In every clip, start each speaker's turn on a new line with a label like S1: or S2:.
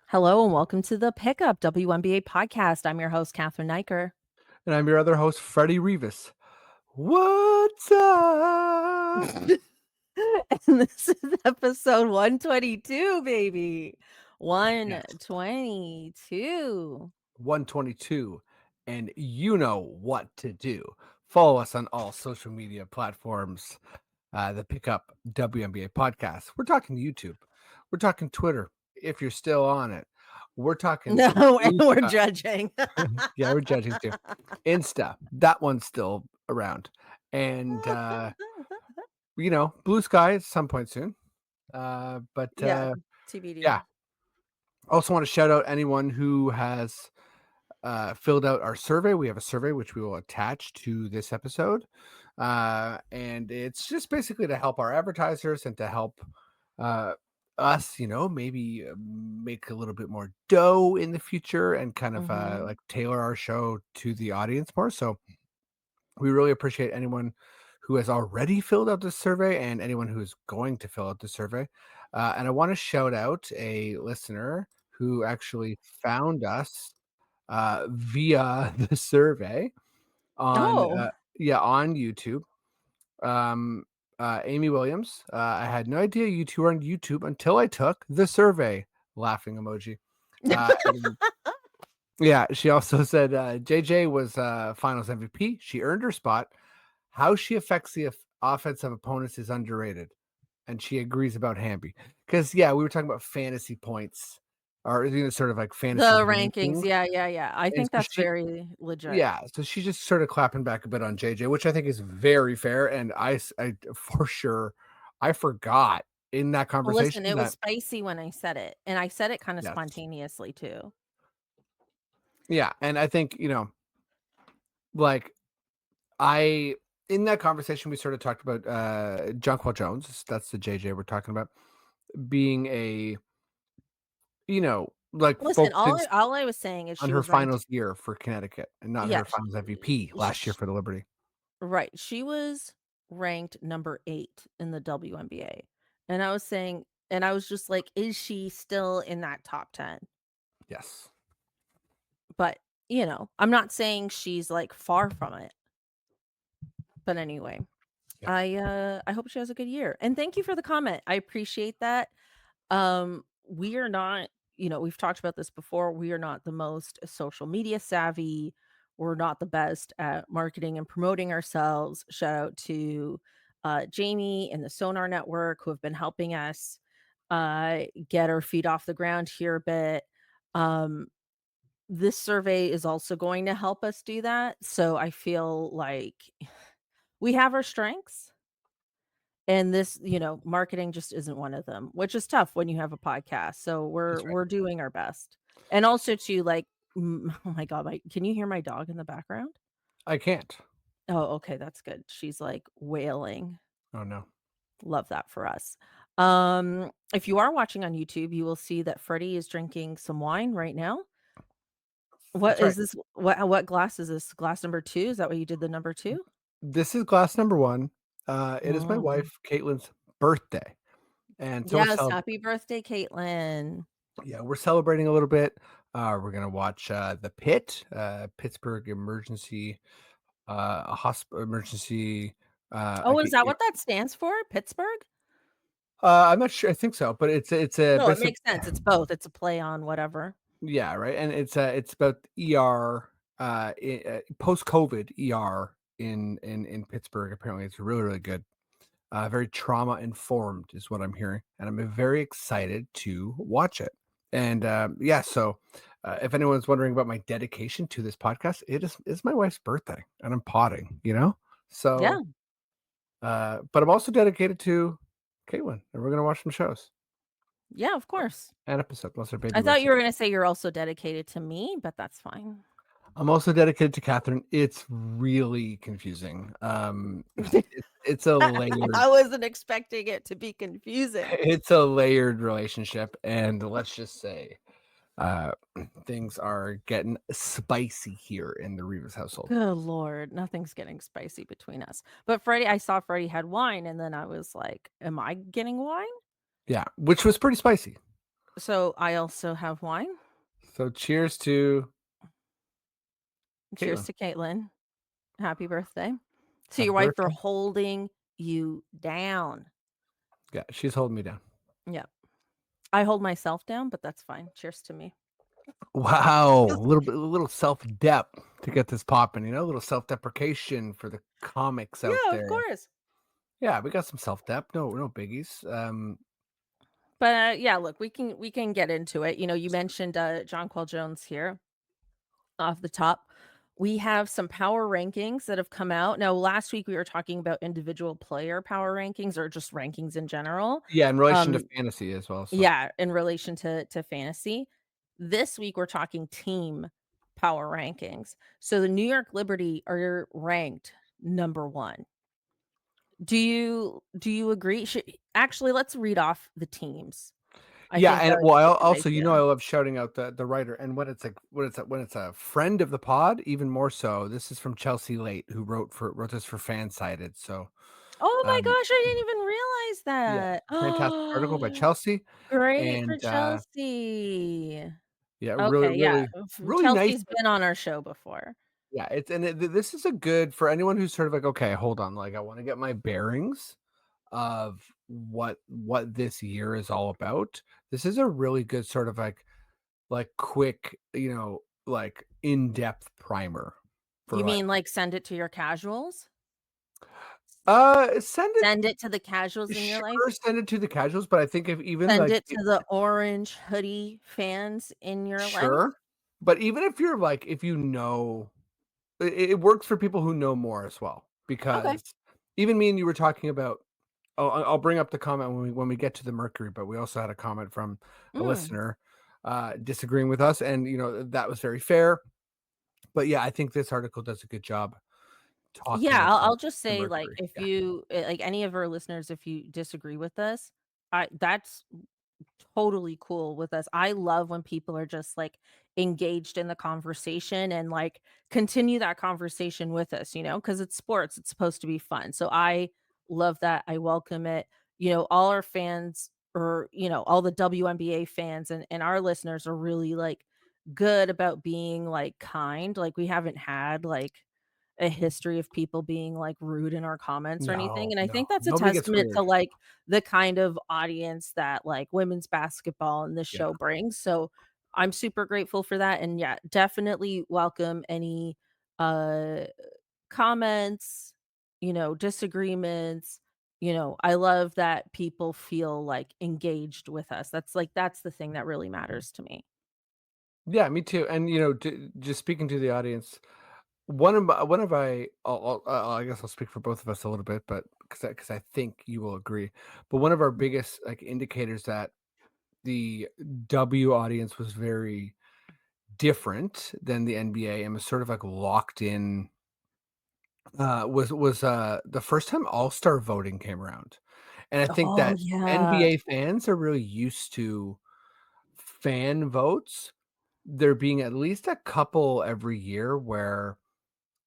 S1: Hello and welcome to the Pickup WNBA podcast. I'm your host, Catherine Niker.
S2: And I'm your other host, Freddie Rivas. What's up?
S1: And this is episode 122, baby. 122.
S2: 122. And you know what to do. Follow us on all social media platforms. The Pickup WNBA podcast. We're talking YouTube. We're talking Twitter, if you're still on it. We're talking
S1: No, and we're
S2: Insta.
S1: judging.
S2: Yeah, we're judging too. Insta. That one's still around. And Blue Sky at some point soon. But
S1: Yeah, TBD.
S2: yeah. Also want to shout out anyone who has filled out our survey. We have a survey which we will attach to this episode. And it's just basically to help our advertisers and to help us, maybe make a little bit more dough in the future and kind of like tailor our show to the audience more. So we really appreciate anyone who has already filled out the survey and anyone who is going to fill out the survey. And I want to shout out a listener who actually found us via the survey on
S1: Oh,
S2: on YouTube. Amy Williams. I had no idea you two were on YouTube until I took the survey. Laughing emoji. And yeah, she also said JJ was Finals MVP. She earned her spot. How she affects the offensive opponents is underrated, and she agrees about Hamby. Because we were talking about fantasy points, or sort of like fantasy
S1: the rankings.
S2: rankings.
S1: Yeah. I
S2: And
S1: think
S2: so
S1: that's very legit.
S2: yeah, so she's just sort of clapping back a bit on JJ, which I think is very fair. And I for sure, I forgot in that
S1: Well, listen,
S2: conversation
S1: it was
S2: that
S1: spicy when I said it, and I said it kind of
S2: yes,
S1: spontaneously too.
S2: yeah, and I think like I in that conversation we sort of talked about Jonquil Jones. That's the JJ we're talking about being a like
S1: Listen,
S2: focusing
S1: all I was saying is
S2: on
S1: she
S2: her
S1: was ranked.
S2: finals year for Connecticut and not
S1: Yeah,
S2: her finals MVP last year
S1: sh
S2: for the Liberty.
S1: right, she was ranked number 8 in the WNBA, and I was saying and I was just like, "Is she still in that top 10?"
S2: Yes.
S1: But, I'm not saying she's, like, far from it. But anyway,
S2: Yeah.
S1: I hope she has a good year, and thank you for the comment, I appreciate that. We are not, we've talked about this before. We are not the most social media savvy. We're not the best at marketing and promoting ourselves. Shout out to Jamie and the Sonar Network who have been helping us get our feet off the ground here a bit. Um, this survey is also going to help us do that. So I feel like we have our strengths and this, marketing just isn't one of them, which is tough when you have a podcast. So we're
S2: That's right.
S1: we're doing our best. And also to like oh my god, can you hear my dog in the background?
S2: I can't.
S1: Oh, okay, that's good. She's like wailing.
S2: Oh no.
S1: Love that for us. If you are watching on YouTube, you will see that Freddie is drinking some wine right now. What
S2: That's
S1: is
S2: right.
S1: this? What glass is this? Glass number 2? Is that what you did the number 2?
S2: This is glass number 1. It is my
S1: Mm.
S2: wife Caitlin's birthday, and so
S1: Yes, happy birthday, Caitlin.
S2: we're celebrating a little bit. We're gonna watch the Pit, Pittsburgh Emergency Emergency.
S1: Oh, is that what that stands for? Pittsburgh?
S2: I'm not sure. I think so, but it's a
S1: No,
S2: but
S1: it
S2: it's a,
S1: makes sense. It's both. It's a play on whatever.
S2: yeah, right, and it's about ER post COVID ER in Pittsburgh. Apparently, it's really good. Very trauma informed is what I'm hearing, and I'm very excited to watch it. And so if anyone's wondering about my dedication to this podcast, it's my wife's birthday, and I'm potting,
S1: Yeah.
S2: So, but I'm also dedicated to Caitlin, and we're gonna watch some shows
S1: Yeah, of course.
S2: and episode unless her baby
S1: I thought
S2: wakes
S1: you
S2: up.
S1: were gonna say you're also dedicated to me, but that's fine.
S2: I'm also dedicated to Catherine. It's really confusing. It's a layered
S1: I wasn't expecting it to be confusing.
S2: it's a layered relationship, and let's just say uh things are getting spicy here in the Rivas household.
S1: Good lord, nothing's getting spicy between us. But Freddie, I saw Freddie had wine, and then I was like, "Am I getting wine?"
S2: Yeah, which was pretty spicy.
S1: So I also have wine.
S2: So cheers to
S1: Cheers
S2: Caitlin.
S1: to Caitlin. Happy birthday. So
S2: Happy
S1: your wife are
S2: birthday.
S1: holding you down.
S2: Yeah, she's holding me down.
S1: Yeah. I hold myself down, but that's fine. Cheers to me.
S2: Wow, a little self-dep to get this popping, a little self-deprecation for the comics out
S1: Yeah, of
S2: there.
S1: course.
S2: Yeah, we got some self-dep, no biggies.
S1: But, yeah, look, we can get into it. You mentioned, Jonquel Jones here off the top. We have some power rankings that have come out. Now, last week we were talking about individual player power rankings or just rankings in general.
S2: Yeah, in relation to
S1: Um,
S2: fantasy as well, so.
S1: yeah, in relation to fantasy. This week we're talking team power rankings. So the New York Liberty are ranked number 1. Do you agree? Actually, let's read off the teams. I
S2: Yeah,
S1: think
S2: and
S1: that would
S2: well,
S1: be a good
S2: also,
S1: idea.
S2: I love shouting out the writer, and when it's a friend of the pod, even more so. This is from Chelsea Late, who wrote this for Fansided, so,
S1: Oh my
S2: um,
S1: gosh, I didn't even realize
S2: yeah,
S1: that.
S2: fantastic article by
S1: Oh,
S2: Chelsea,
S1: great for
S2: and,
S1: Chelsea.
S2: yeah,
S1: Okay, yeah,
S2: really nice.
S1: Chelsea's been on our show before.
S2: Yeah, it's and it this is a good for anyone who's sort of like, "Okay, hold on, like, I wanna get my bearings of what this year is all about." This is a really good sort of, quick, like, in-depth primer for,
S1: You mean, like, send it to your casuals?
S2: send it
S1: Send it to the casuals in your life?
S2: sure, send it to the casuals, but I think if even,
S1: Send
S2: like,
S1: it to the orange hoodie fans in your life?
S2: sure, but even if you're, like, if you know it works for people who know more as well,
S1: Okay.
S2: because even me and you were talking about. Oh, I'll bring up the comment when we get to the Mercury, but we also had a comment from a
S1: Mm.
S2: listener, disagreeing with us, and, that was very fair. But, yeah, I think this article does a good job talking
S1: Yeah, I'll
S2: about
S1: just
S2: the
S1: say, like,
S2: Mercury.
S1: if
S2: Yeah.
S1: you like, any of our listeners, if you disagree with us, that's totally cool with us. I love when people are just, like, engaged in the conversation and, like, continue that conversation with us, because it's sports, it's supposed to be fun. So I love that, I welcome it. All our fans or, all the WNBA fans and our listeners are really, like, good about being, like, kind. Like, we haven't had, like, a history of people being, like, rude in our comments or anything,
S2: No,
S1: and I
S2: no.
S1: think that's a
S2: Nobody gets
S1: testament to,
S2: weird.
S1: like, the kind of audience that, like, women's basketball and this
S2: Yeah.
S1: show brings, so I'm super grateful for that, and yeah, definitely welcome any, uh, comments, disagreements, I love that people feel, like, engaged with us. That's the thing that really matters to me.
S2: Yeah, me too, and, just speaking to the audience, one of I guess I'll speak for both of us a little bit, but because I think you will agree, but one of our biggest, like, indicators that the W audience was very different than the NBA and was sort of like locked in, the first time All-Star voting came around. And I think
S1: Oh,
S2: that
S1: yeah.
S2: NBA fans are really used to fan votes. There being at least a couple every year where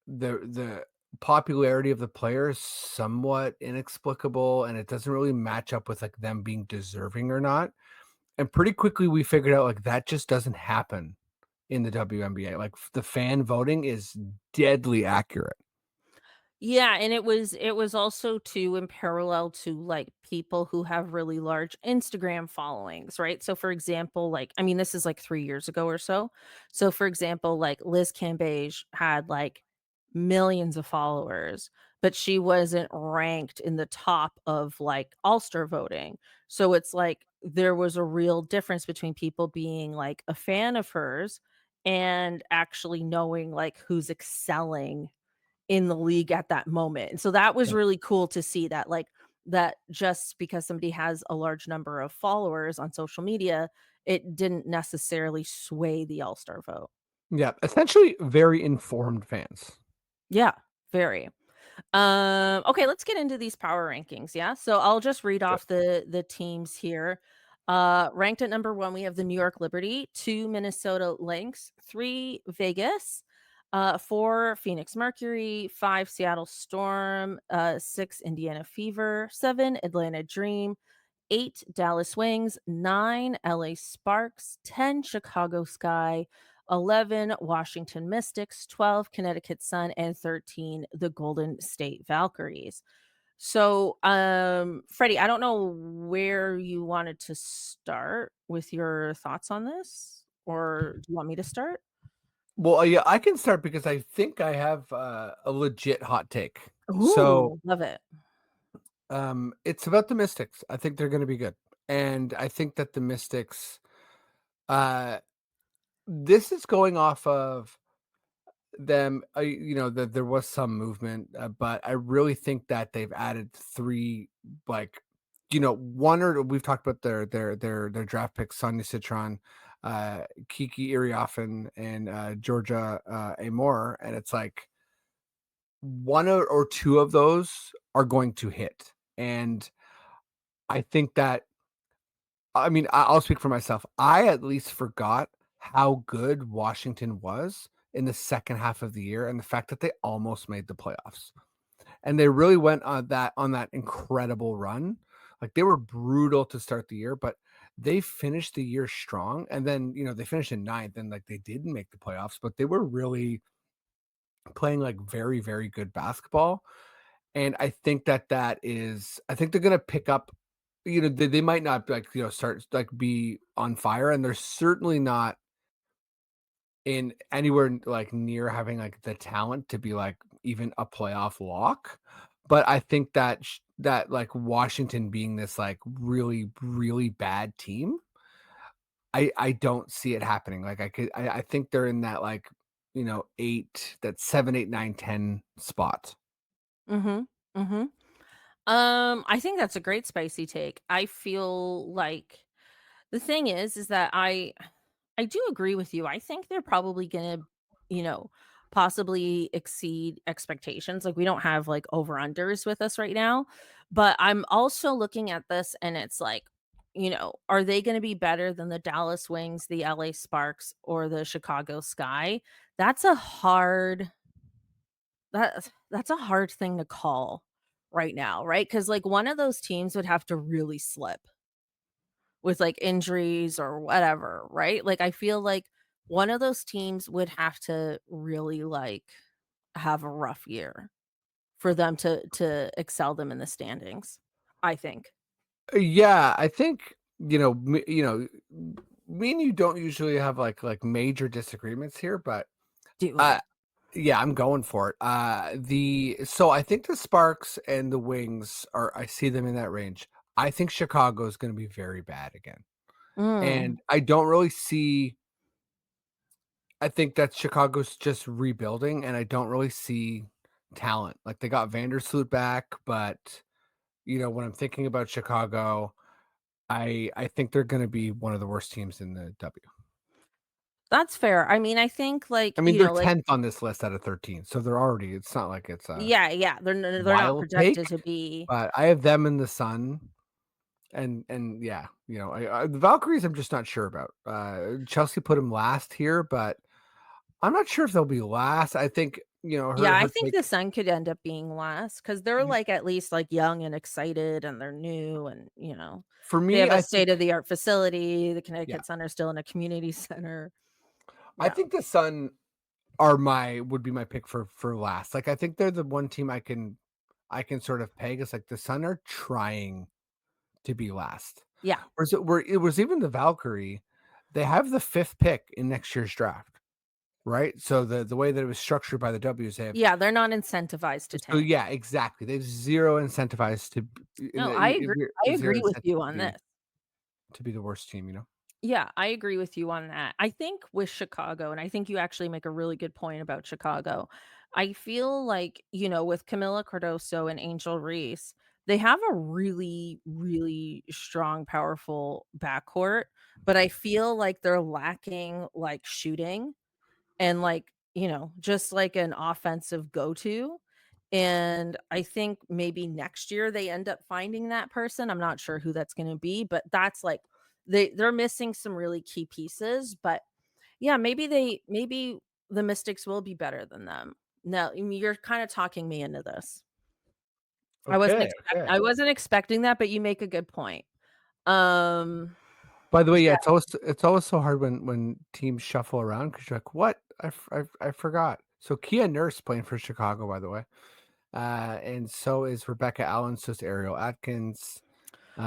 S2: the popularity of the player is somewhat inexplicable, and it doesn't really match up with, like, them being deserving or not. And pretty quickly we figured out, like, that just doesn't happen in the WNBA. Like, the fan voting is deadly accurate.
S1: Yeah, and it was also too in parallel to, like, people who have really large Instagram followings, right? So, for example, like, I mean, this is, like, 3 years ago or so. So, for example, like, Liz Cambage had, like, millions of followers, but she wasn't ranked in the top of, like, All-Star voting. So, it's like there was a real difference between people being, like, a fan of hers and actually knowing, like, who's excelling in the league at that moment, and so that was
S2: Yeah.
S1: really cool to see that, like, that just because somebody has a large number of followers on social media, it didn't necessarily sway the All-Star vote.
S2: Yeah, essentially very informed fans.
S1: Yeah, very. Okay, let's get into these power rankings, yeah? So I'll just read
S2: So
S1: off the teams here. Ranked at number 1, we have the New York Liberty, 2 Minnesota Lynx, 3 Vegas, 4 Phoenix Mercury, 5 Seattle Storm, 6 Indiana Fever, 7 Atlanta Dream, 8 Dallas Wings, 9 LA Sparks, 10 Chicago Sky, 11 Washington Mystics, 12 Connecticut Sun, and 13 the Golden State Valkyries. So, Freddie, I don't know where you wanted to start with your thoughts on this, or do you want me to start?
S2: Well, yeah, I can start because I think I have a legit hot take. So,
S1: Ooh, love it.
S2: it's about the Mystics. I think they're going to be good, and I think that the Mystics, uh, this is going off of them. That there was some movement, but I really think that they've added three, like, one or we've talked about their draft picks, Sonia Citron, Kiki Iriafen, and Georgia Amore, and it's like one or two of those are going to hit. And I think that, I mean, I'll speak for myself. I at least forgot how good Washington was in the second half of the year and the fact that they almost made the playoffs. And they really went on that incredible run. Like, they were brutal to start the year, but they finished the year strong. And then, they finished in ninth and like they didn't make the playoffs, but they were really playing like very, very good basketball. And I think I think they're gonna pick up, they might not like, start like be on fire, and they're certainly not in anywhere like near having like the talent to be like even a playoff lock. But I think that like Washington being this like really, really bad team, I don't see it happening. Like I think they're in that like, that 7, 8, 9, 10 spot.
S1: Mhm, mhm. I think that's a great spicy take. I feel like the thing is that I do agree with you. I think they're probably gonna, you know, possibly exceed expectations. Like, we don't have like over unders with us right now, but I'm also looking at this and it's like, are they gonna be better than the Dallas Wings, the LA Sparks, or the Chicago Sky? That's a hard that's a hard thing to call right now, right? Because like one of those teams would have to really slip with like injuries or whatever, right? Like I feel like one of those teams would have to really like have a rough year for them to excel them in the standings, I think.
S2: Yeah, I think, me and you don't usually have like major disagreements here, but
S1: Do
S2: uh
S1: it.
S2: yeah, I'm going for it. The so I think the Sparks and the Wings I see them in that range. I think Chicago is going to be very bad again.
S1: Mm,
S2: And I don't really see I think that Chicago's just rebuilding, and I don't really see talent. Like, they got Vandersloot back, but when I'm thinking about Chicago, I think they're gonna be one of the worst teams in the W.
S1: that's fair. I mean, I think like,
S2: I mean, they're 10th on this list out of 13, so it's not like it's a
S1: yeah, yeah, they're not
S2: wild take,
S1: projected to be.
S2: but I have them in the Sun, and yeah, the Valkyries I'm just not sure about. Chelsea put them last here, but I'm not sure if they'll be last. I think,
S1: Yeah, I
S2: her
S1: think the
S2: take
S1: Sun could end up being last because 'cause they're, like, at least, like, young and excited, and they're new and,
S2: for
S1: they
S2: me,
S1: have a
S2: I think
S1: state-of-the-art facility, the
S2: yeah.
S1: Connecticut Sun are still in a community center.
S2: I
S1: Yeah.
S2: think the Sun would be my pick for last. Like, I think they're the one team I can sort of peg as, like, the Sun are trying to be last.
S1: Yeah.
S2: Where it was even the Valkyrie, they have the 5th pick in next year's draft, right? So the way that it was structured by the W's, they have
S1: Yeah, they're not incentivized to
S2: so
S1: tank.
S2: yeah, exactly. They have 0 incentivized to b in
S1: No,
S2: the
S1: I agree. I
S2: 0
S1: agree with
S2: incentive
S1: you on this.
S2: to be the worst team, you know?
S1: Yeah, I agree with you on that. I think with Chicago, and I think you actually make a really good point about Chicago. I feel like, with Camila Cardoso and Angel Reese, they have a really, really strong, powerful backcourt, but I feel like they're lacking like shooting and like, just like an offensive go-to. And I think maybe next year they end up finding that person. I'm not sure who that's going to be, but that's like they're missing some really key pieces, but yeah, maybe the Mystics will be better than them. No, I mean, you're kind of talking me into this.
S2: Okay, okay.
S1: I wasn't expecting that, but you make a good point. Um,
S2: By the way, yeah,
S1: yeah.
S2: it's always so hard when teams shuffle around because 'cause you're like, "What? I forgot." So Kia Nurse playing for Chicago, by the way, and so is Rebecca Allen, so is Ariel Atkins.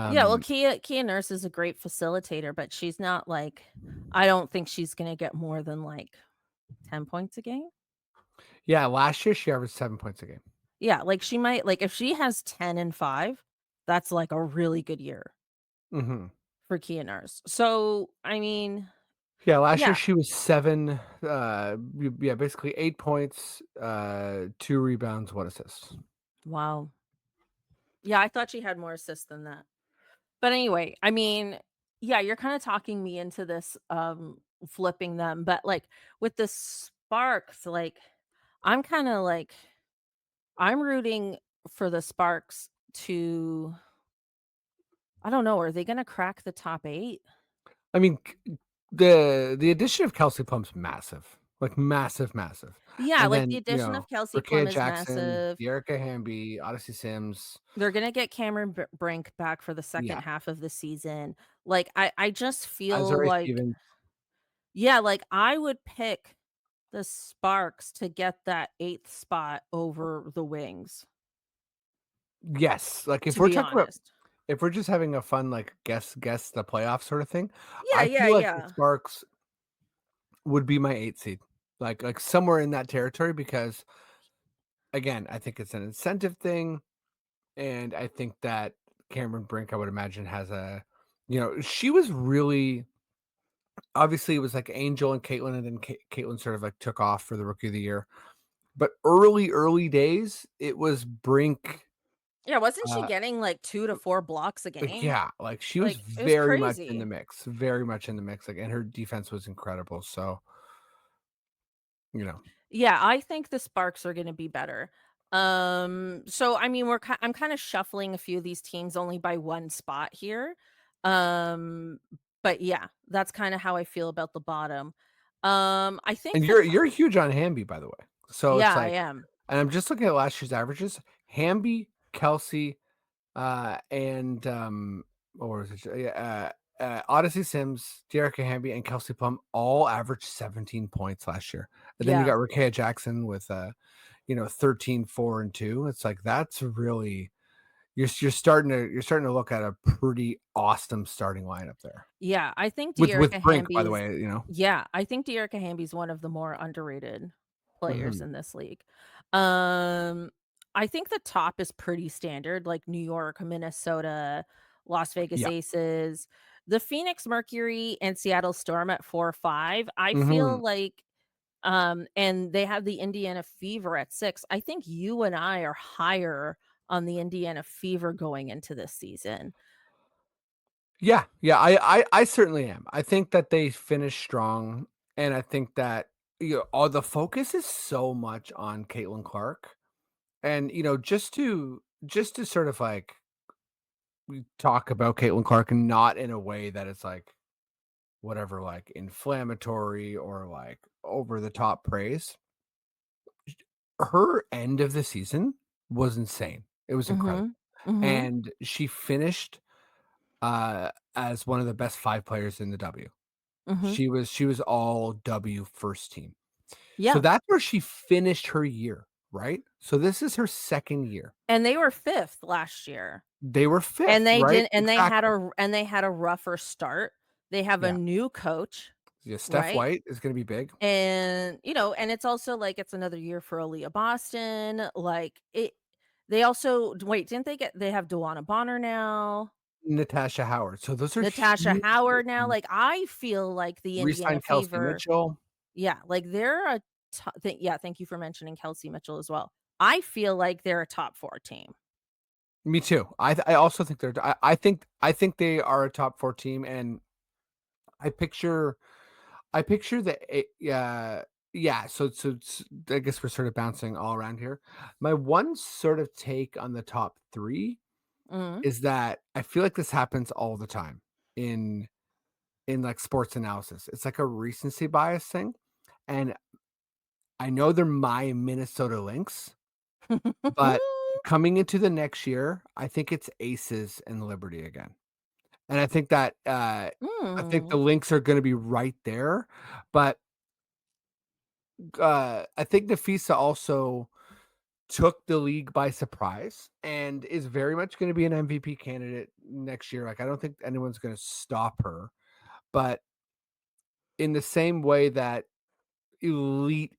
S1: Yeah, well,
S2: Um,
S1: Kia Nurse is a great facilitator, but she's not like I don't think she's gonna get more than, like, 10 points a game?
S2: yeah, last year she averaged 7 points a game.
S1: Yeah, like, she might like, if she has 10 and 5, that's, like, a really good year
S2: Mhm.
S1: for Kia Nurse. So, I mean,
S2: Yeah, last year
S1: yeah.
S2: she was 7, yeah, basically 8 points, 2 rebounds, 1 assist.
S1: Wow. Yeah, I thought she had more assists than that. But anyway, I mean, yeah, you're kinda talking me into this, flipping them, but, like, with the Sparks, like, I'm kinda, like I'm rooting for the Sparks to I don't know, are they gonna crack the top 8?
S2: I mean, the addition of Kelsey Plum's massive, like, massive, massive,
S1: Yeah,
S2: and
S1: like, the
S2: then,
S1: addition of Kelsey
S2: Rickea
S1: Plum is
S2: Jackson,
S1: massive.
S2: Dearica Hamby, Odyssey Sims.
S1: They're gonna get Cameron Brink back for the second
S2: Yeah,
S1: half of the season. Like, I just feel
S2: Azari
S1: like
S2: Stevens.
S1: yeah, like, I would pick the Sparks to get that 8th spot over the Wings,
S2: Yes, like,
S1: to be honest.
S2: if we're just having a fun, like, guess the playoff sort of thing,
S1: Yeah,
S2: I
S1: yeah,
S2: feel like the
S1: yeah.
S2: Sparks would be my 8th seed, like, somewhere in that territory because, again, I think it's an incentive thing, and I think that Cameron Brink, I would imagine, has she was really obviously, it was, like, Angel and Caitlin, and then Caitlin sort of, like, took off for the Rookie of the Year, but early days, it was Brink,
S1: Yeah, wasn't she
S2: uh
S1: getting, like, 2 to 4 blocks a game?
S2: yeah, like, she was
S1: Like, it was crazy.
S2: very much in the mix, like, and her defense was incredible, so, you know
S1: Yeah, I think the Sparks are gonna be better. So, I mean, I'm kinda shuffling a few of these teams only by 1 spot here. Um, but yeah, that's kinda how I feel about the bottom. I
S2: and
S1: think the
S2: you're huge on Hamby, by the way, so
S1: yeah,
S2: it's
S1: I
S2: like
S1: am.
S2: and I'm just looking at last year's averages, Hamby, Kelsey, and, what was it? Yeah, Odyssey Sims, Dearica Hamby, and Kelsey Plum all averaged 17 points last year. And then you
S1: Yeah.
S2: got Rickea Jackson with 13, 4, and 2. It's like that's really you're starting to look at a pretty awesome starting lineup there.
S1: Yeah, I think
S2: With
S1: Dearica
S2: Brink, by the
S1: Hamby's
S2: way.
S1: yeah, I think Dearica Hamby's one of the more underrated players
S2: Mhm.
S1: in this league. Um, I think the top is pretty standard, like New York, Minnesota, Las Vegas
S2: Yeah.
S1: Aces, the Phoenix Mercury, and Seattle Storm at 4-5. I
S2: Mhm.
S1: feel like and they have the Indiana Fever at 6. I think you and I are higher on the Indiana Fever going into this season.
S2: Yeah, yeah, I certainly am. I think that they finished strong, and I think that, all the focus is so much on Caitlin Clark, and, just to sort of, like, we talk about Caitlin Clark and not in a way that it's, like, whatever, like, inflammatory or, like, over the top praise. Her end of the season was insane. It was incredible,
S1: Mhm. Mhm.
S2: and she finished, as one of the best 5 players in the W.
S1: Mhm.
S2: She was all W first team. So
S1: Yeah.
S2: that's where she finished her year, right? So this is her 2nd year.
S1: And they were 5th last year.
S2: They were
S1: And
S2: 5th,
S1: they
S2: right?
S1: didn't
S2: Exactly.
S1: and they had a rougher start. They have a
S2: Yeah.
S1: new coach,
S2: Yeah, Steph
S1: right?
S2: White is gonna be big.
S1: And, and it's also like it's another year for Aaliyah Boston. Like it they also wait, didn't they have Dewana Bonner now?
S2: Natasha Howard. So those are
S1: Natasha
S2: huge
S1: Howard now.
S2: additions.
S1: Like I feel like the Indiana
S2: Re-signed Kelsey
S1: Fever,
S2: Mitchell.
S1: yeah, like they're yeah, thank you for mentioning Kelsey Mitchell as well. I feel like they're a top 4 team.
S2: Me too. I also think I think they are a top 4 team, and I picture that yeah, so I guess we're sort of bouncing all around here. My one sort of take on the top 3
S1: Mhm.
S2: is that I feel like this happens all the time in like sports analysis. It's like a recency bias thing, and I know they're my Minnesota Lynx, but coming into the next year, I think it's Aces and Liberty again. and I think that, I think the
S1: Mm.
S2: Lynx are gonna be right there, but, I think Nafisa also took the league by surprise and is very much gonna be an MVP candidate next year. Like, I don't think anyone's gonna stop her, but in the same way that elite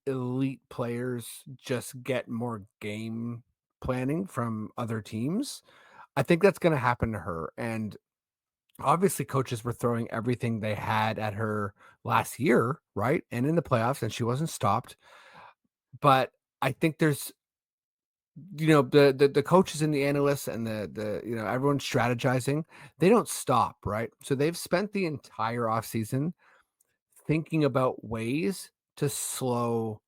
S2: players just get more game planning from other teams, I think that's gonna happen to her, and obviously, coaches were throwing everything they had at her last year, right? And in the playoffs, and she wasn't stopped. But I think there's, the coaches and the analysts and everyone strategizing, they don't stop, right? So they've spent the entire offseason thinking about ways to slow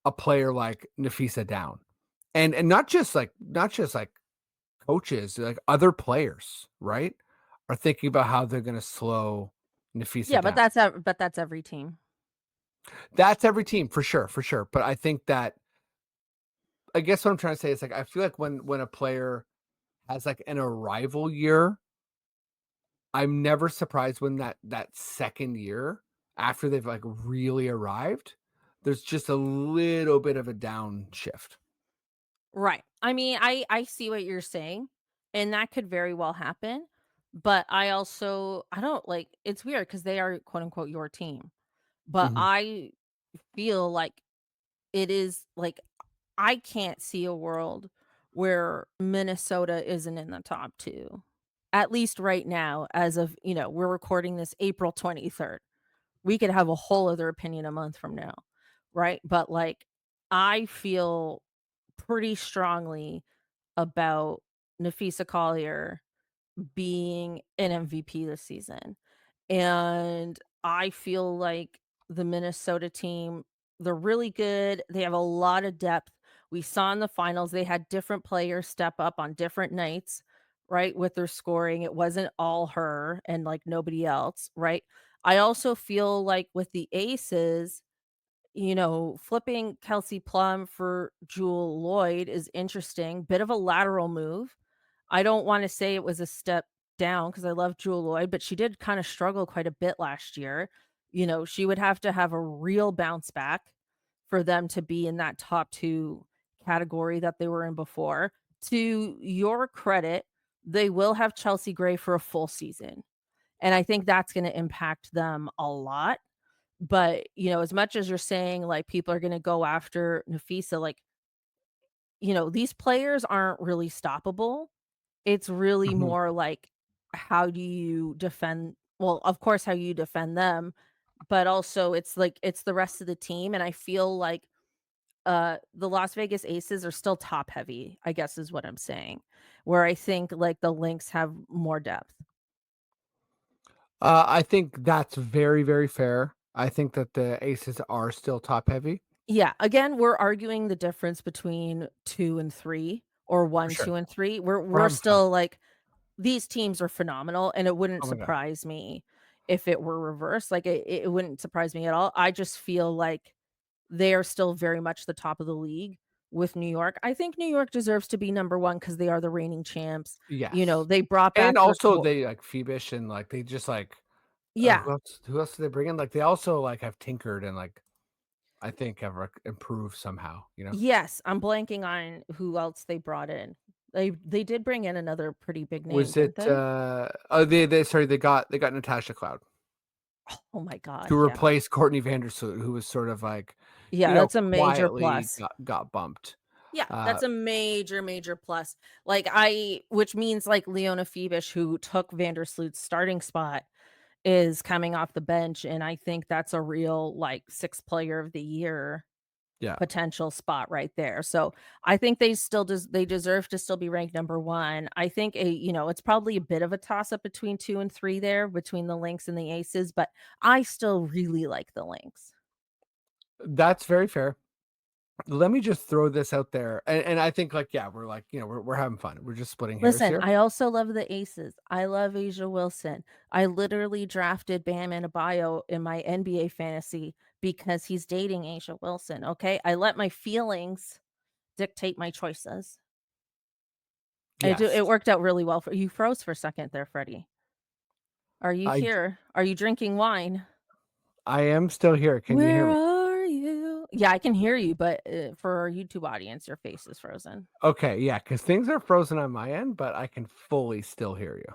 S2: a player like Nafisa down. And not just like coaches, like other players, right? Are thinking about how they're gonna slow Nafisa
S1: Yeah, but
S2: down.
S1: that's every team.
S2: That's every team for sure. But I think that I guess what I'm trying to say is like I feel like when a player has like an arrival year, I'm never surprised when that second year after they've like really arrived, there's just a little bit of a downshift.
S1: Right. I mean, I see what you're saying, and that could very well happen, but I don't like it's weird because they are quote unquote your team, but
S2: Mhm,
S1: I feel like it is like I can't see a world where Minnesota isn't in the top 2. At least right now, as of, we're recording this April 23rd. We could have a whole other opinion a month from now, right? But, like, I feel pretty strongly about Nafisa Collier being an MVP this season. And I feel like the Minnesota team, they're really good. They have a lot of depth. We saw in the finals, they had different players step up on different nights, right? With their scoring. It wasn't all her and like nobody else, right? I also feel like with the aces, flipping Kelsey Plum for Jewel Lloyd is interesting. Bit of a lateral move. I don't wanna say it was a step down because I love Jewel Lloyd, but she did kinda struggle quite a bit last year. She would have to have a real bounce back for them to be in that top 2 category that they were in before. To your credit, they will have Chelsea Gray for a full season, and I think that's gonna impact them a lot. But, as much as you're saying, like, people are gonna go after Nafisa, like, these players aren't really stoppable. It's really
S2: mhm.
S1: more like, how do you defend well, of course, how you defend them, but also it's like it's the rest of the team, and I feel like, the Las Vegas Aces are still top heavy, I guess is what I'm saying, where I think, like, the Lynx have more depth.
S2: I think that's very, very fair. I think that the aces are still top heavy.
S1: Yeah, again, we're arguing the difference between 2 and 3 or
S2: For
S1: 1,
S2: sure.
S1: 2, and 3. We're
S2: We're
S1: we're
S2: having fun.
S1: still like, these teams are phenomenal, and it wouldn't
S2: Oh my god.
S1: surprise me if it were reversed, like, it wouldn't surprise me at all. I just feel like they are still very much the top of the league with New York. I think New York deserves to be number 1 because they are the reigning champs.
S2: Yes.
S1: They brought
S2: And
S1: back their
S2: also
S1: core.
S2: they like Phoebish and like they just like
S1: Yeah.
S2: who else did they bring in? Like they also like have tinkered and like I think have like improved somehow.
S1: Yes, I'm blanking on who else they brought in. They did bring in another pretty big name,
S2: Was
S1: didn't
S2: it
S1: they?
S2: oh they sorry, they got Natasha Cloud
S1: Oh my god,
S2: to
S1: yeah.
S2: replace Courtney Vandersloot, who was sort of like,
S1: Yeah, that's a major
S2: quietly
S1: plus.
S2: got bumped.
S1: Yeah,
S2: Uh
S1: that's a major, major plus. Like, which means, like, Leona Phoebish, who took Vandersloot's starting spot, is coming off the bench, and I think that's a real, like, 6th player of the year
S2: yeah.
S1: potential spot right there. So, I think they deserve to still be ranked number 1. I think it's probably a bit of a toss-up between 2 and 3 there, between the Lynx and the Aces, but I still really like the Lynx.
S2: That's very fair. Let me just throw this out there, and I think like yeah, we're like we're having fun. We're just splitting hairs
S1: Listen,
S2: here.
S1: I also love the Aces. I love Asia Wilson. I literally drafted Bam Adebayo in my NBA fantasy because he's dating Asia Wilson, okay? I let my feelings dictate my choices.
S2: Yes.
S1: It worked out really well for you. Froze for a second there, Freddie. Are you
S2: I
S1: here? Are you drinking wine?
S2: I am still here. Can you hear
S1: Where
S2: me?
S1: are you? Yeah, I can hear you, but, for our YouTube audience, your face is frozen.
S2: Okay, yeah, because things are frozen on my end, but I can fully still hear you.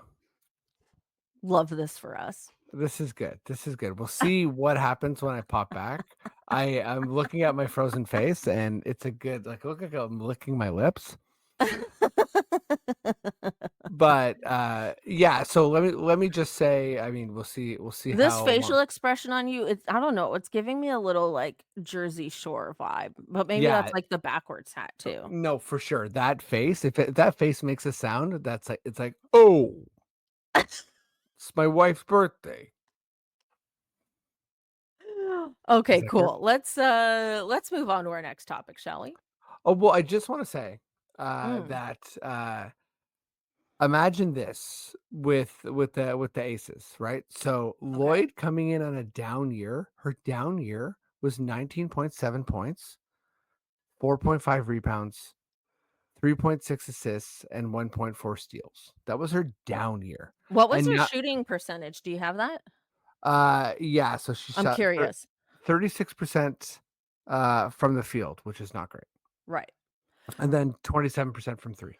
S1: Love this for us.
S2: This is good. This is good. We'll see what happens when I pop back. I'm looking at my frozen face, and it's a good look like I'm licking my lips. But, yeah, so let me just say, I mean, we'll see
S1: This
S2: how long.
S1: facial expression on you, it's I don't know, it's giving me a little, like, Jersey Shore vibe, but maybe that's,
S2: Yeah,
S1: like, the backwards hat too.
S2: no, for sure. That face, if that face makes a sound, that's like it's like, "Oh, it's my wife's birthday." Does
S1: Okay,
S2: that work?
S1: cool. Let's move on to our next topic, shall we?
S2: Oh, well, I just wanna say,
S1: Mm,
S2: that, imagine this with the aces, right? So,
S1: okay.
S2: Lloyd coming in on a down year, her down year was 19.7 points, 4.5 rebounds, 3.6 assists, and 1.4 steals. That was her down year.
S1: What was
S2: And
S1: her
S2: now
S1: shooting percentage? Do you have that?
S2: yeah, so she
S1: I'm
S2: shot
S1: curious.
S2: 36%, from the field, which is not great,
S1: Right.
S2: and then 27% from 3.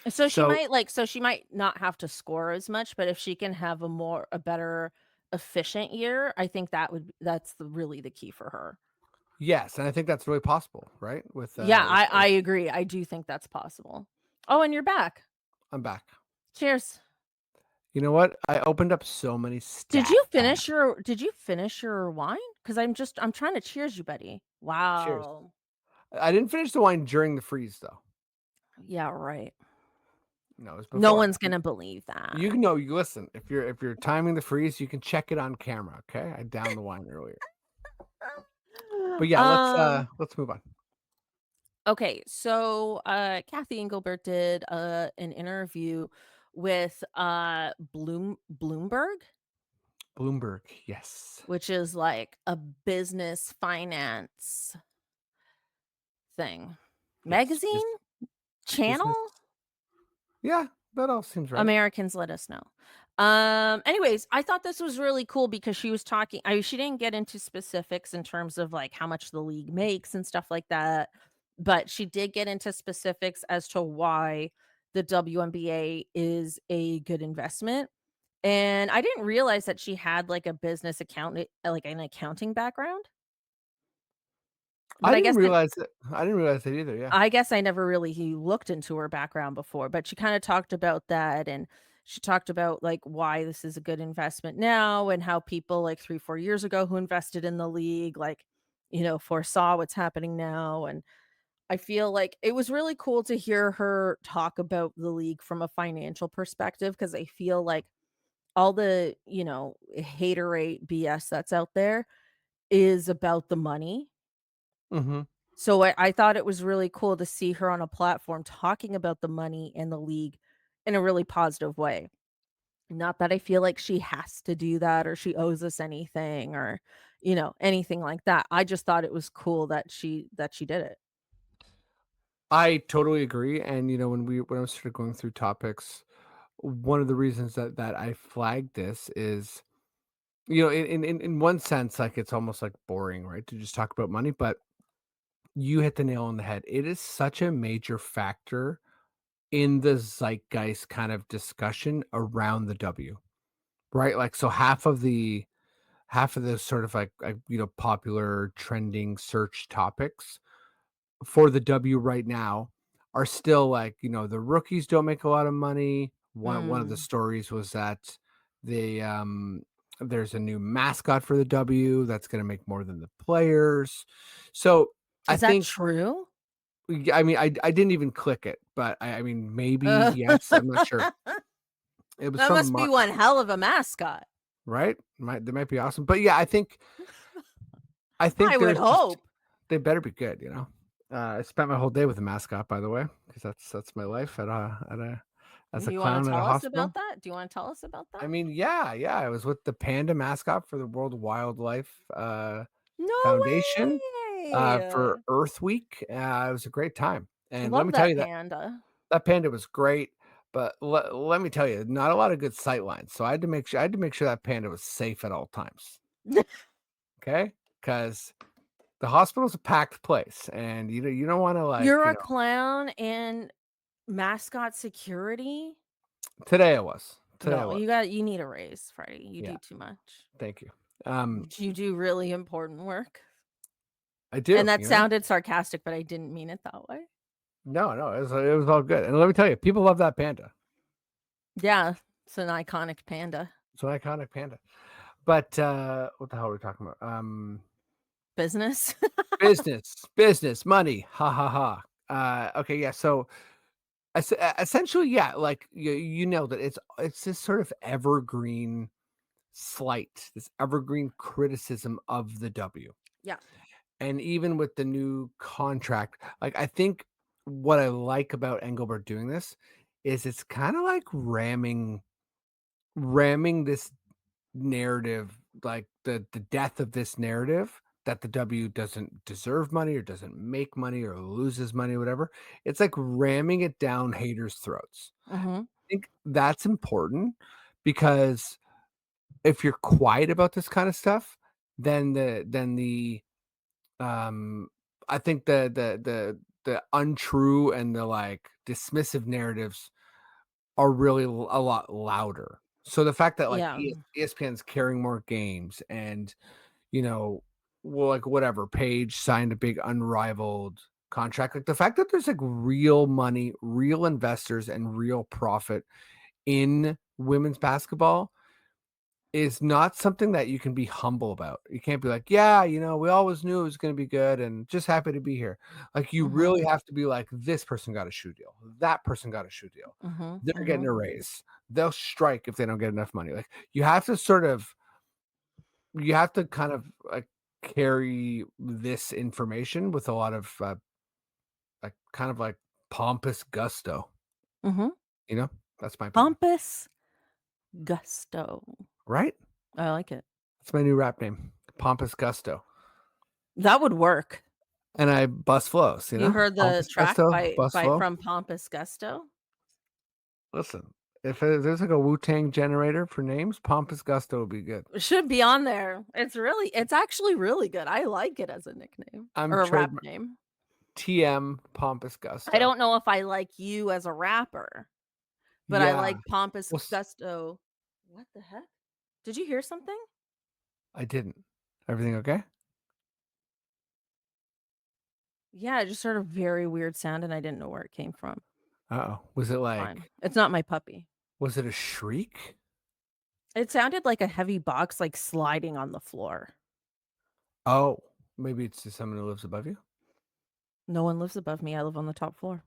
S2: So
S1: So she might not have to score as much, but if she can have a better efficient year, I think that's really the key for her.
S2: yes, and I think that's really possible, right? With,
S1: Yeah, I
S2: if
S1: agree. I do think that's possible. Oh, and you're back.
S2: I'm back.
S1: Cheers.
S2: You know what? I opened up so many
S1: Did
S2: stat
S1: you
S2: packs.
S1: finish your wine? Because I'm trying to cheers you, buddy.
S2: Cheers.
S1: Wow.
S2: I didn't finish the wine during the freeze, though.
S1: Yeah, right.
S2: No, it was
S1: No
S2: before.
S1: one's gonna believe that.
S2: You can know, you listen, if you're timing the freeze, you can check it on camera, okay? I downed the wine earlier. But yeah,
S1: Um,
S2: let's move on.
S1: okay, so, Cathy Englebert did, an interview with, Bloomberg,
S2: Bloomberg, yes.
S1: which is like a business finance thing.
S2: Yes,
S1: Magazine? Channel?
S2: business. Yeah, that all seems right.
S1: Americans let us know. Anyways, I thought this was really cool because she was talking she didn't get into specifics in terms of like how much the league makes and stuff like that, but she did get into specifics as to why the WNBA is a good investment. And I didn't realize that she had like a business account like an accounting background, but
S2: I didn't realize that either, yeah.
S1: I guess I never really looked into her background before, but she kinda talked about that, and she talked about, like, why this is a good investment now and how people, like, 3, 4 years ago who invested in the league, like, foresaw what's happening now, and I feel like it was really cool to hear her talk about the league from a financial perspective because I feel like all the, haterade BS that's out there is about the money.
S2: Mhm.
S1: So I thought it was really cool to see her on a platform talking about the money in the league in a really positive way. Not that I feel like she has to do that or she owes us anything or, anything like that. I just thought it was cool that she did it.
S2: I totally agree, and, when I started going through topics, one of the reasons that I flagged this is, in one sense, like, it's almost, like, boring, right, to just talk about money, but you hit the nail on the head. It is such a major factor in the zeitgeist kind of discussion around the W, right? Like, so half of the sort of popular trending search topics for the W right now are still like, the rookies don't make a lot of money. One of the
S1: Mm.
S2: stories was that they there's a new mascot for the W that's going to make more than the players. So I
S1: Is that
S2: think
S1: true?
S2: I mean I didn't even click it, but I mean maybe
S1: Uh,
S2: yes, I'm not sure. It was
S1: that
S2: from
S1: must be
S2: Mar
S1: one hell of a mascot.
S2: right? They might be awesome. But yeah, I think
S1: I would
S2: there's just
S1: hope.
S2: they better be good. I spent my whole day with a mascot, by the way, because that's my life as a
S1: You wanna
S2: clown at a
S1: tell us
S2: hospital.
S1: about that? Do you wanna tell us about that?
S2: I mean, yeah, yeah, I was with the panda mascot for the World Wildlife,
S1: No
S2: Foundation, for
S1: way!
S2: Earth Week. It was a great time, and let
S1: Love
S2: me tell
S1: that
S2: you that
S1: panda.
S2: that panda was great. But let me tell you, not a lot of good sight lines. So I had to make sure that panda was safe at all times. Okay, because the hospital's a packed place, and you don't want to
S1: You're a clown and mascot security?
S2: Today I was. Today I
S1: No,
S2: was.
S1: you need a raise, Freddie. You
S2: Yeah,
S1: do too much.
S2: thank you.
S1: You do really important work.
S2: I
S1: And
S2: do.
S1: that sounded sarcastic, but I didn't mean it that way.
S2: No, no, it was all good. And let me tell you, people love that panda.
S1: Yeah, it's an iconic panda.
S2: It's an iconic panda. But what the hell are we talking about?
S1: Business.
S2: Business, money. Ha ha ha. Okay, yeah. So essentially, yeah, like you nailed it. It's this sort of evergreen slight, this evergreen criticism of the W.
S1: Yeah.
S2: And even with the new contract, like I think what I like about Engelbert doing this is it's kind of like ramming this narrative, like the death of this narrative that the W doesn't deserve money or doesn't make money or loses money or whatever. It's like ramming it down haters' throats.
S1: Mhm.
S2: I think that's important because if you're quiet about this kind of stuff, then the um I think the untrue and the like dismissive narratives are really a lot louder. So the fact that like
S1: Yeah.
S2: ESPN's carrying more games and you know, well, like whatever, Page signed a big unrivaled contract. Like the fact that there's like real money, real investors, and real profit in women's basketball is not something that you can be humble about. You can't be like, yeah, we always knew it was going to be good and just happy to be here. Like you
S1: Mhm.
S2: really have to be like, this person got a shoe deal. That person got a shoe deal.
S1: Mhm.
S2: They're getting
S1: Mhm.
S2: a raise. They'll strike if they don't get enough money. Like you have to sort of you have to kind of like carry this information with a lot of like kind of like pompous gusto.
S1: Mhm.
S2: You know, that's my opinion,
S1: Pompous gusto.
S2: right?
S1: I like it.
S2: That's my new rap name, pompous gusto.
S1: That would work.
S2: And I bust flows,
S1: You heard the
S2: pompous
S1: track
S2: gusto,
S1: by
S2: bust flow.
S1: from Pompous Gusto?
S2: Listen, if there's like a Wu-Tang generator for names, pompous gusto would be good.
S1: It should be on there. It's actually really good. I like it as a nickname
S2: I'm
S1: or a rap
S2: trademark
S1: name.
S2: TM pompous
S1: I
S2: gusto.
S1: don't know if I like you as a rapper, but I
S2: Yeah,
S1: like Pompous
S2: well,
S1: Gusto. What the heck? Did you hear something?
S2: I didn't. Everything okay?
S1: Yeah, it just heard a very weird sound and I didn't know where it came from.
S2: Uh-oh. Was it
S1: Fine.
S2: like
S1: It's not my puppy.
S2: was it a shriek?
S1: It sounded like a heavy box, like, sliding on the floor.
S2: Oh, maybe it's just someone who lives above you?
S1: No one lives above me, I live on the top floor.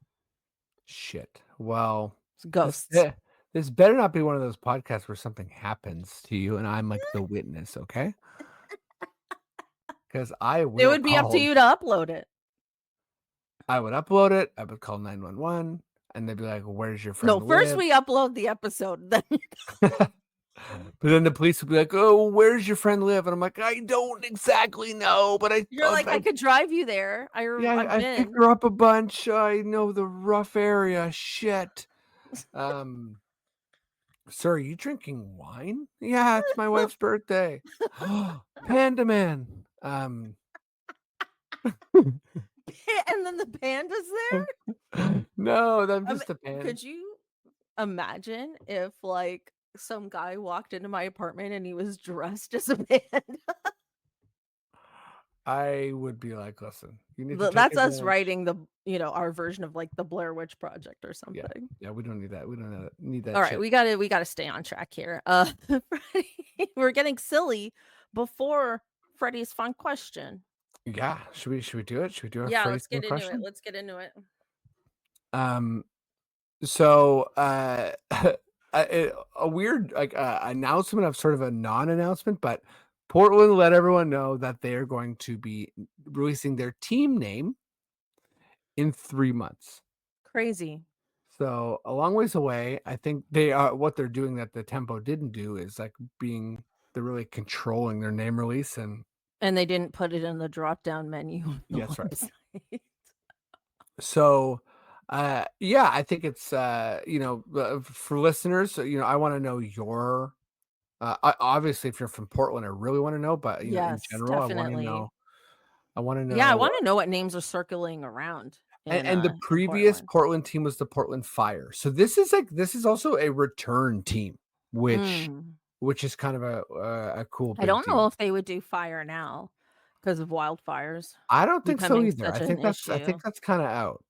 S2: Shit. Well,
S1: It's
S2: this
S1: ghosts.
S2: eh, this better not be one of those podcasts where something happens to you and I'm like the witness, okay? Because I
S1: It
S2: will
S1: would be up to
S2: call
S1: you to upload it.
S2: I would upload it, I would call 911, and they'd be like, "Where's your
S1: No,
S2: friend
S1: first
S2: live?"
S1: we upload the episode, then
S2: But then the police would be like, "Oh, where's your friend live?" And I'm like, "I don't exactly know, but
S1: you're like, "I
S2: I
S1: could drive you there.
S2: yeah,
S1: I've
S2: I've picked
S1: been."
S2: her up a bunch. I know the rough area. Shit." Um, "Sir, are you drinking wine?" "Yeah, it's my wife's birthday." "Panda Man."
S1: And then the panda's there?
S2: No, I'm
S1: Um,
S2: just a pan.
S1: could you imagine if, like, some guy walked into my apartment and he was dressed as a panda?
S2: I would be like, "Listen, you need to take
S1: That's us
S2: advantage."
S1: writing our version of, like, the Blair Witch Project or
S2: Yeah.
S1: something.
S2: Yeah, we don't need that. We don't need that
S1: Alright,
S2: shit.
S1: we gotta stay on track here. Freddie, we're getting silly before Freddie's fun question.
S2: Yeah, should we do it? Should we do our
S1: Yeah,
S2: Freddie's
S1: let's
S2: Stone
S1: get into it,
S2: question?
S1: let's get into it.
S2: Um, so, a weird, like, announcement of sort of a non-announcement, but Portland let everyone know that they are going to be releasing their team name in 3 months.
S1: Crazy.
S2: So, a long ways away. I think they are what they're doing that the Tempo didn't do is, like, they're really controlling their name release, and
S1: And they didn't put it in the drop down menu on the
S2: yeah, that's right.
S1: website.
S2: So, Yeah, I think it's, for listeners, I wanna know your, obviously, if you're from Portland, I really wanna know, but, in
S1: Yes,
S2: general,
S1: definitely.
S2: I wanna
S1: Yeah, I
S2: know,
S1: wanna know what names are circling around
S2: and the
S1: in
S2: previous
S1: Portland.
S2: Portland team was the Portland Fire. So this is also a return team, which
S1: Mm.
S2: which is kind of a cool
S1: I
S2: big
S1: don't know
S2: deal.
S1: if they would do fire now because of wildfires
S2: I don't think so
S1: becoming
S2: either.
S1: such an
S2: I
S1: issue.
S2: think that's kinda out.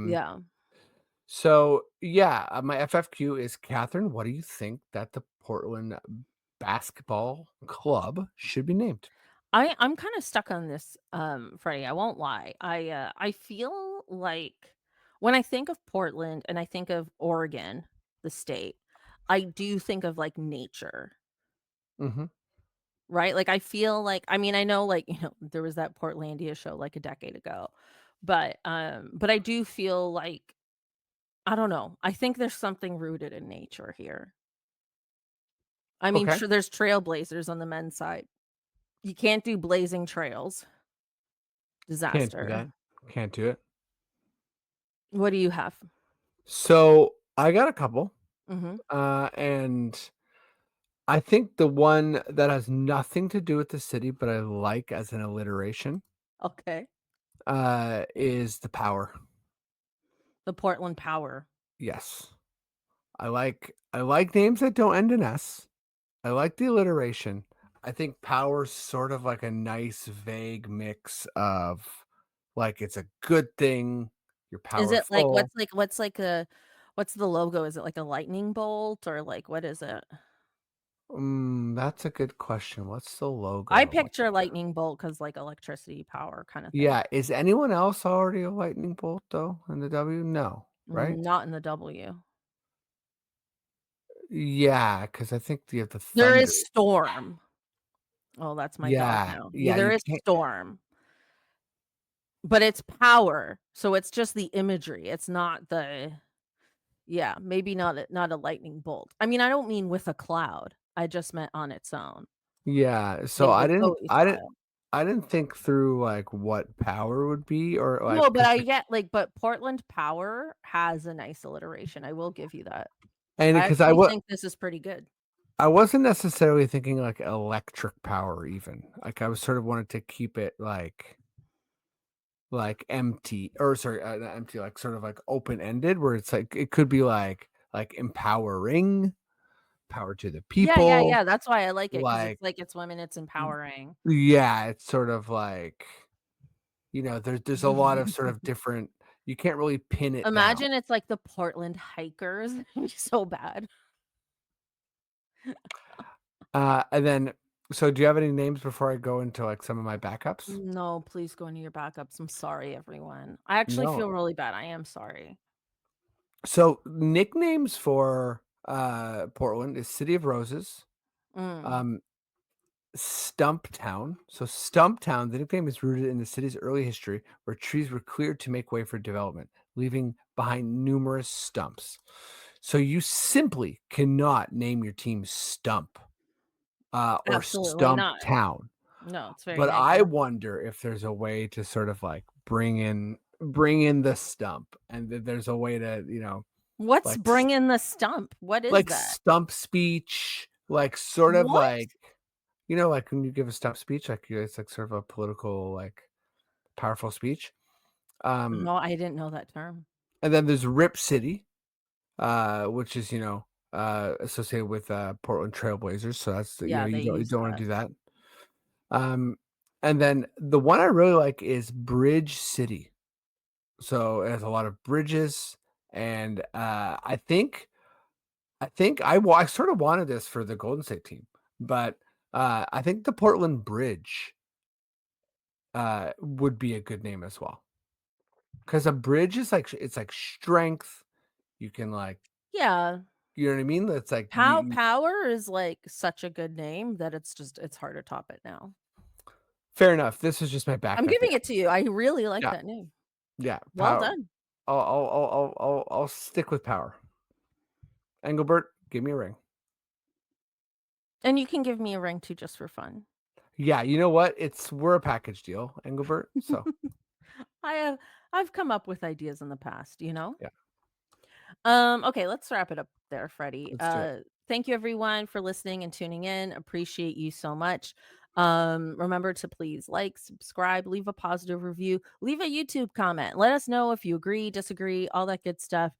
S1: Yeah.
S2: So yeah, my FFQ is Catherine. What do you think that the Portland basketball club should be named?
S1: I'm kinda stuck on this, Freddie, I won't lie. I feel like when I think of Portland and I think of Oregon, the state, I do think of, like, nature,
S2: Mhm.
S1: right? Like, I feel like I mean, I know, like, there was that Portlandia show, like, a decade ago, but I do feel like I don't know, I think there's something rooted in nature here. I mean,
S2: Okay.
S1: there's trailblazers on the men's side. You can't do blazing trails.
S2: Can't do that.
S1: Disaster.
S2: Can't do it.
S1: What do you have?
S2: So I got a couple,
S1: Mhm.
S2: and I think the one that has nothing to do with the city, but I like as an alliteration,
S1: Okay.
S2: is the Power.
S1: The Portland Power.
S2: Yes, I like names that don't end in S. I like the alliteration. I think power's sort of like a nice vague mix of, like, it's a good thing, you're
S1: Is it like
S2: powerful.
S1: what's the logo? Is it like a lightning bolt or like what is it?
S2: That's a good question. What's the
S1: I
S2: logo?
S1: picture lightning bolt because like electricity power kinda thing.
S2: Yeah, is anyone else already a lightning bolt though in the W? No, right?
S1: Not in the W.
S2: Yeah, because I think you have the
S1: There is
S2: thunder.
S1: storm. Oh, that's my dog
S2: Yeah,
S1: now. Yeah,
S2: yeah,
S1: there
S2: you
S1: is
S2: can't.
S1: storm, but it's power, so it's just the imagery. It's not the yeah, maybe not a lightning bolt. I mean, I don't mean with a cloud. I just meant on its own.
S2: Yeah, so
S1: Like the Bowie style.
S2: I didn't think through, like, what power would be, or, like,
S1: No, but
S2: 'cause,
S1: I
S2: like,
S1: get like but Portland Power has a nice alliteration, I will give you that.
S2: and
S1: I
S2: because
S1: actually think this is pretty good.
S2: I wasn't necessarily thinking, like, electric power even. Like, I was sort of wanted to keep it, empty, or sorry, not empty, like, sort of, like, open-ended, where it's, like, it could be, like, empowering, power to the
S1: Yeah, yeah,
S2: people,
S1: yeah, that's why I like it because
S2: like,
S1: it's like it's women, it's empowering.
S2: yeah, it's sort of like, there's a lot of sort of different, you can't really pin it down.
S1: Imagine it's like the Portland Hikers, it'd be so bad.
S2: And then, so do you have any names before I go into, like, some of my backups?
S1: No, please go into your backups, I'm sorry, everyone. I actually
S2: No.
S1: feel really bad, I am sorry.
S2: So, nicknames for, Portland is City of Roses,
S1: Mm,
S2: um, Stumptown. So, Stumptown, the nickname is rooted in the city's early history, where trees were cleared to make way for development, leaving behind numerous stumps. So, you simply cannot name your team Stump, or
S1: absolutely not.
S2: Stumptown.
S1: No, it's very
S2: But I
S1: negative.
S2: wonder if there's a way to sort of, like, bring in the stump, and that there's a way to,
S1: What's
S2: like,
S1: bringing the stump? What is that?
S2: stump speech, like, sort of
S1: What?
S2: like, like, when you give a stump speech, like, it's, like, sort of a political, like, powerful speech. Um,
S1: No, I didn't know that term.
S2: and then there's Rip City, which is, associated with, Portland Trailblazers, so that's the,
S1: Yeah, they
S2: you
S1: use
S2: don't wanna
S1: that.
S2: do that. Um, and then the one I really like is Bridge City. So, it has a lot of bridges, and, I sort of wanted this for the Golden State team, but, I think the Portland Bridge, would be a good name as well, because a bridge is like, it's like strength, you can, like,
S1: Yeah.
S2: you know what I mean? It's like you
S1: Power is, like, such a good name that it's hard to top it now.
S2: fair enough, this is just my
S1: I'm
S2: backup, yeah.
S1: giving it to you. I really like
S2: Yeah,
S1: that name.
S2: yeah,
S1: Well
S2: power.
S1: done.
S2: I'll stick with power. Engelbert, give me a ring.
S1: And you can give me a ring too just for fun.
S2: Yeah, you know what? We're a package deal, Engelbert, so
S1: I have I've come up with ideas in the past, you know?
S2: Yeah,
S1: Okay, let's wrap it up there, Freddie.
S2: let's do it.
S1: Thank you everyone for listening and tuning in. Appreciate you so much. Remember to please like, subscribe, leave a positive review, leave a YouTube comment. Let us know if you agree, disagree, all that good stuff.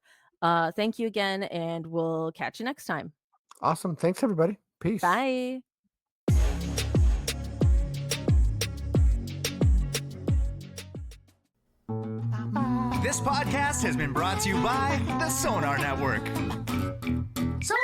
S1: Thank you again, and we'll catch you next time.
S2: Awesome. Thanks, everybody. Peace.
S1: Bye.
S3: This podcast has been brought to you by the Sonar Network.
S4: Sonar!